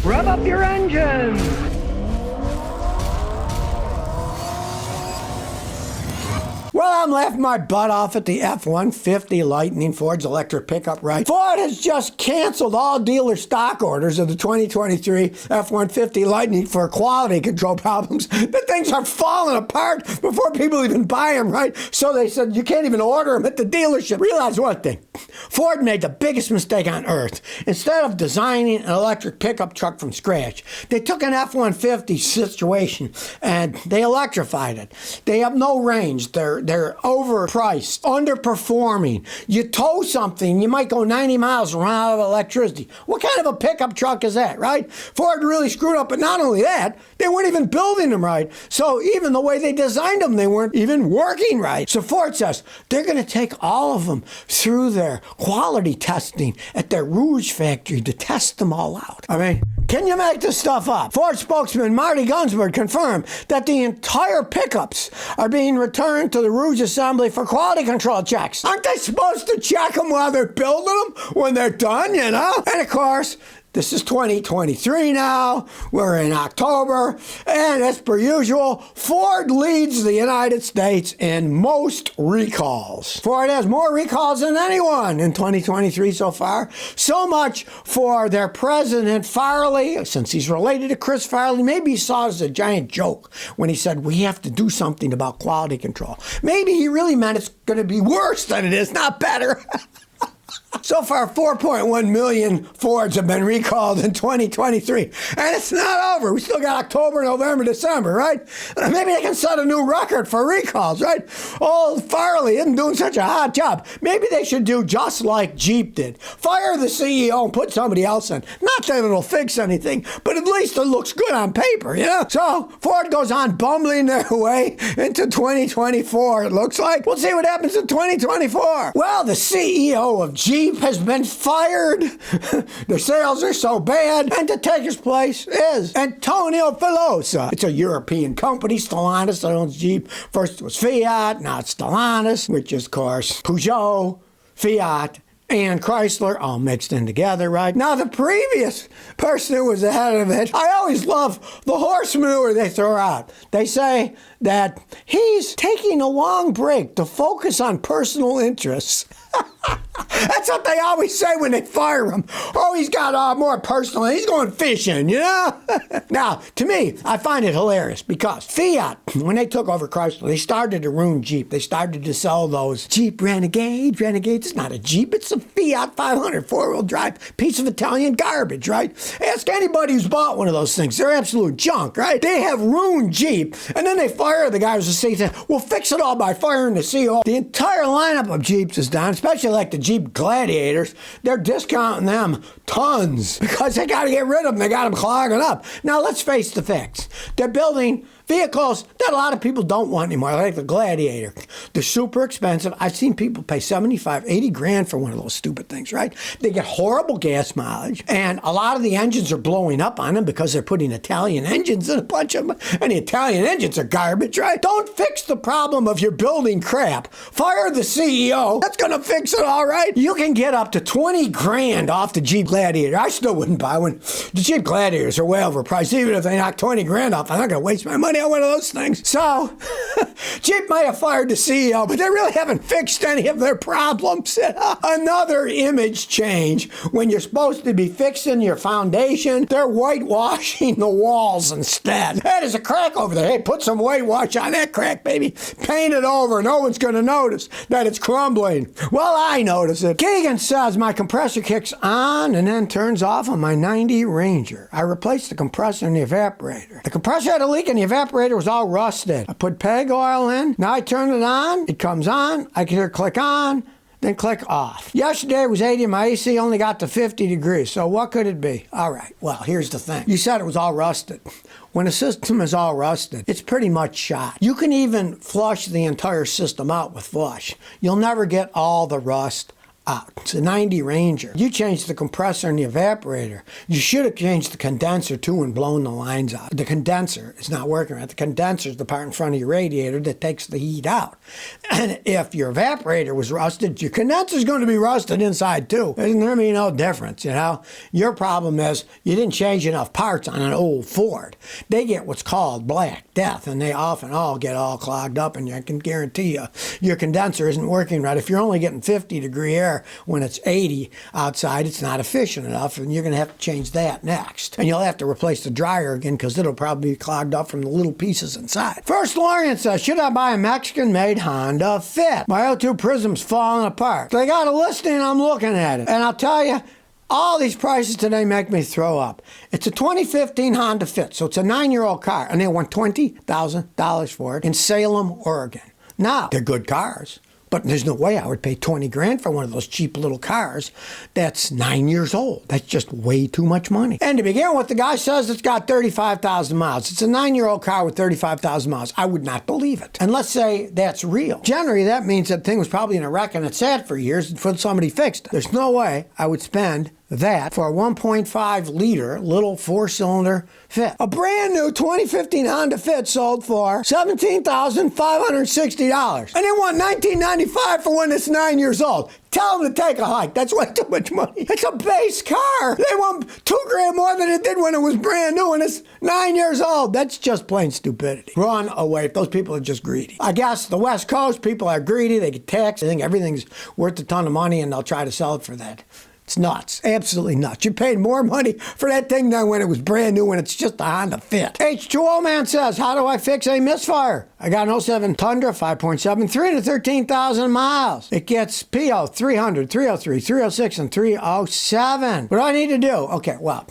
Rev up your engines! Well, I'm laughing my butt off at the F-150 Lightning, Ford's electric pickup, right? Ford has just canceled all dealer stock orders of the 2023 F-150 Lightning for quality control problems. The things are falling apart before people even buy them, right? So they said you can't even order them at the dealership. Realize one thing. Ford made the biggest mistake on earth. Instead of designing an electric pickup truck from scratch, they took an F-150 situation and they electrified it. They have no range. They're overpriced, underperforming. You tow something, you might go 90 miles and run out of electricity. What kind of a pickup truck is that, right? Ford really screwed up, but not only that, they weren't even building them right. So even the way they designed them, they weren't even working right. So Ford says they're going to take all of them through their quality testing at their Rouge factory to test them all out. I mean, can you make this stuff up? Ford spokesman Marty Gunsberg confirmed that the entire pickups are being returned to the Rouge assembly for quality control checks. Aren't they supposed to check them while they're building them when they're done, you know? And of course, this is 2023 now. We're in October. And as per usual, Ford leads the United States in most recalls. Ford has more recalls than anyone in 2023 so far. So much for their president, Farley, since he's related to Chris Farley. Maybe he saw it as a giant joke when he said, we have to do something about quality control. Maybe he really meant it's going to be worse than it is, not better. So far, 4.1 million Fords have been recalled in 2023. And it's not over. We still got October, November, December, right? Maybe they can set a new record for recalls, right? Old Farley isn't doing such a hot job. Maybe they should do just like Jeep did. Fire the CEO and put somebody else in. Not that it'll fix anything, but at least it looks good on paper, you know? So Ford goes on bumbling their way into 2024, it looks like. We'll see what happens in 2024. Well, the CEO of Jeep has been fired. Their sales are so bad. And to take his place is Antonio Filosa. It's a European company, Stellantis, that owns Jeep. First it was Fiat, now it's Stellantis, which is, of course, Peugeot, Fiat, and Chrysler, all mixed in together, right? Now, the previous person who was ahead of it, I always love the horse manure they throw out. They say that he's taking a long break to focus on personal interests. That's what they always say when they fire him. Oh, he's got more personal. He's going fishing, you know? Now, to me, I find it hilarious because Fiat, when they took over Chrysler, they started to ruin Jeep. They started to sell those Jeep Renegades. It's not a Jeep. It's a Fiat 500 four-wheel drive piece of Italian garbage, right? Ask anybody who's bought one of those things. They're absolute junk, right? They have ruined Jeep, and then they fire the guy who's the CEO. We'll fix it all by firing the CEO. The entire lineup of Jeeps is done, especially like the Jeep Gladiators. They're discounting them tons because they got to get rid of them. They got them clogging up. Now, let's face the facts. They're building vehicles that a lot of people don't want anymore, like the Gladiator. They're super expensive. I've seen people pay 75, 80 grand for one of those stupid things, right? They get horrible gas mileage, and a lot of the engines are blowing up on them because they're putting Italian engines in a bunch of them, and the Italian engines are garbage, right? Don't fix the problem of your building crap. Fire the CEO. That's going to fix it, all right? You can get up to 20 grand off the Jeep Gladiator. I still wouldn't buy one. The Jeep Gladiators are way overpriced. Even if they knock 20 grand off, I'm not going to waste my money on one of those things. So, Jeep might have fired the CEO, but they really haven't fixed any of their problems. Another image change. When you're supposed to be fixing your foundation, they're whitewashing the walls instead. Hey, there's a crack over there. Hey, put some whitewash on that crack, baby. Paint it over. No one's going to notice that it's crumbling. Well, I notice it. Keegan says my compressor kicks on and then turns off on my 90 Ranger. I replaced the compressor and the evaporator. The compressor had a leak and the evaporator was all rusted. I put peg oil in. Now I turn it on. It comes on. I can hear click on, then click off. Yesterday it was 80 and my AC only got to 50 degrees. So what could it be? All right. Well, here's the thing. You said it was all rusted. When a system is all rusted, it's pretty much shot. You can even flush the entire system out with flush. You'll never get all the rust out. It's a 90 Ranger. You changed the compressor and the evaporator. You should have changed the condenser too and blown the lines out. The condenser is not working right. The condenser is the part in front of your radiator that takes the heat out. And if your evaporator was rusted, your condenser is going to be rusted inside too. There's going to be no difference, you know. Your problem is you didn't change enough parts on an old Ford. They get what's called Black Death, and they often all get all clogged up, and I can guarantee you your condenser isn't working right. If you're only getting 50-degree air when it's 80 outside, it's not efficient enough, and you're going to have to change that next. And you'll have to replace the dryer again because it'll probably be clogged up from the little pieces inside. First Lorian says, should I buy a Mexican-made Honda Fit? My O2 Prism's falling apart. They got a listing, I'm looking at it. And I'll tell you, all these prices today make me throw up. It's a 2015 Honda Fit, so it's a 9-year-old car, and they want $20,000 for it in Salem, Oregon. Now, they're good cars, but there's no way I would pay 20 grand for one of those cheap little cars that's 9 years old. That's just way too much money. And to begin with, the guy says it's got 35,000 miles. It's a 9-year-old car with 35,000 miles. I would not believe it. And let's say that's real. Generally, that means that thing was probably in a wreck and it sat for years until somebody fixed it. There's no way I would spend that for a 1.5 liter little 4-cylinder Fit. A brand new 2015 Honda Fit sold for $17,560. And they want $19.95 for one that's 9 years old. Tell them to take a hike. That's way too much money. It's a base car. They want $2 grand more than it did when it was brand new and it's 9 years old. That's just plain stupidity. Run away. Those people are just greedy. I guess the West Coast people are greedy. They get taxed. They think everything's worth a ton of money and they'll try to sell it for that. It's nuts. Absolutely nuts. You paid more money for that thing than when it was brand new and it's just a Honda Fit. H2O Man says, how do I fix a misfire? I got an 07 Tundra 5.7, 313,000 miles. It gets PO 300, 303, 306, and 307. What do I need to do? Okay, well,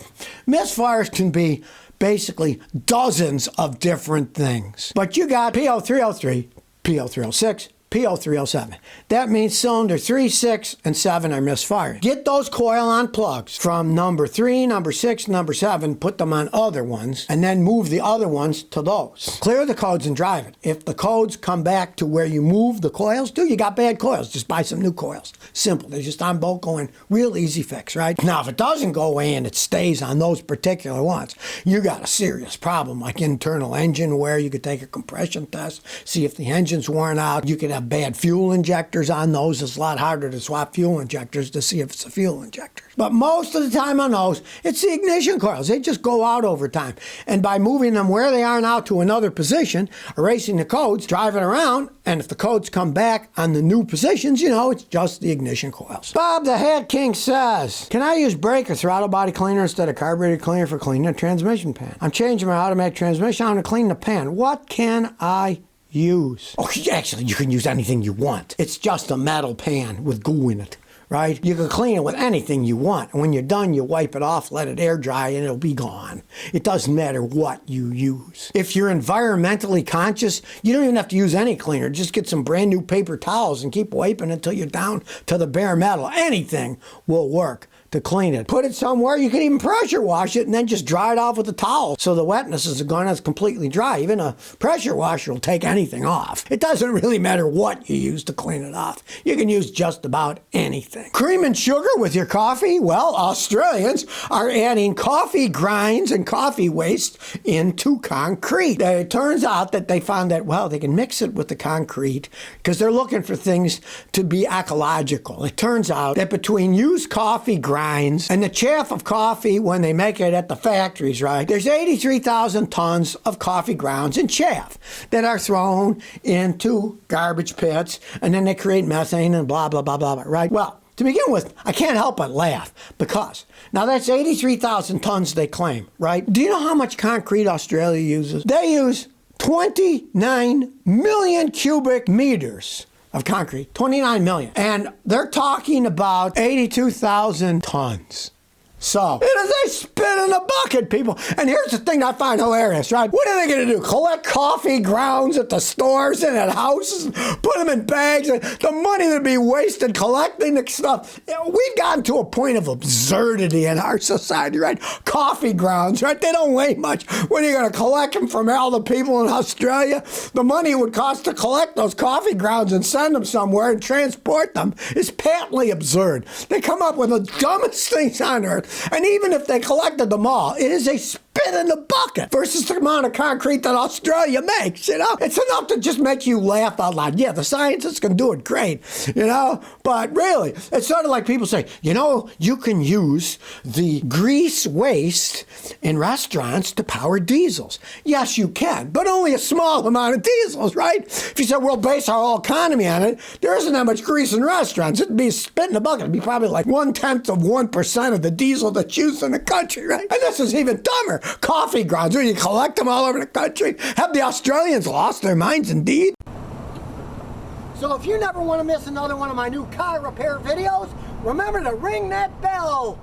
misfires can be basically dozens of different things. But you got PO 303, PO 306, PO 307. That means cylinder 3, 6, and 7 are misfiring. Get those coil-on plugs from number 3, number 6, number 7, put them on other ones, and then move the other ones to those. Clear the codes and drive it. If the codes come back to where you move the coils to, you got bad coils. Just buy some new coils. Simple. They're just on bolt going. Real easy fix, right? Now, if it doesn't go away and it stays on those particular ones, you got a serious problem, like internal engine wear. You could take a compression test, see if the engine's worn out. You could have bad fuel injectors on those. It's a lot harder to swap fuel injecters to see if it's a fuel injector. But most of the time on those, it's the ignition coils. They just go out over time. And by moving them where they are now to another position, erasing the codes, driving around, and if the codes come back on the new positions, you know, it's just the ignition coils. Bob the Hat King says, can I use brake or throttle body cleaner instead of carburetor cleaner for cleaning a transmission pan? I'm changing my automatic transmission. I want to clean the pan. What can I use? Oh, actually, you can use anything you want. It's just a metal pan with goo in it, right? You can clean it with anything you want. And when you're done, you wipe it off, let it air dry, and it'll be gone. It doesn't matter what you use. If you're environmentally conscious, you don't even have to use any cleaner. Just get some brand new paper towels and keep wiping until you're down to the bare metal. Anything will work to clean it. Put it somewhere. You can even pressure wash it and then just dry it off with a towel so the wetness is gone. It's completely dry. Even a pressure washer will take anything off. It doesn't really matter what you use to clean it off. You can use just about anything. Cream and sugar with your coffee? Well, Australians are adding coffee grinds and coffee waste into concrete. It turns out that they found that, well, they can mix it with the concrete because they're looking for things to be ecological. It turns out that between used coffee grinds and the chaff of coffee when they make it at the factories, right? There's 83,000 tons of coffee grounds and chaff that are thrown into garbage pits, and then they create methane and blah, blah, blah, blah, blah, right? Well, to begin with, I can't help but laugh because now that's 83,000 tons they claim, right? Do you know how much concrete Australia uses? They use 29 million cubic meters of concrete, 29 million. And they're talking about 82,000 tons. So it is a spit in a bucket. wicked people. And here's the thing I find hilarious, right? What are they going to do? Collect coffee grounds at the stores and at houses, put them in bags, and the money that'd be wasted collecting the stuff. You know, we've gotten to a point of absurdity in our society, right? Coffee grounds, right? They don't weigh much. When are you going to collect them from all the people in Australia? The money it would cost to collect those coffee grounds and send them somewhere and transport them is patently absurd. They come up with the dumbest things on earth, and even if they collected them all, it is a spit in the bucket versus the amount of concrete that Australia makes, you know? It's enough to just make you laugh out loud. Yeah, the scientists can do it great, you know? But really, it's sort of like people say, you know, you can use the grease waste in restaurants to power diesels. Yes, you can, but only a small amount of diesels, right? If you said we'll base our whole economy on it, there isn't that much grease in restaurants. It'd be a spit in the bucket. It'd be probably like 0.1% of the diesel that's used in the country, right? And this is even dumber. Coffee grounds, where you collect them all over the country. Have the Australians lost their minds indeed? So if you never want to miss another one of my new car repair videos, remember to ring that bell.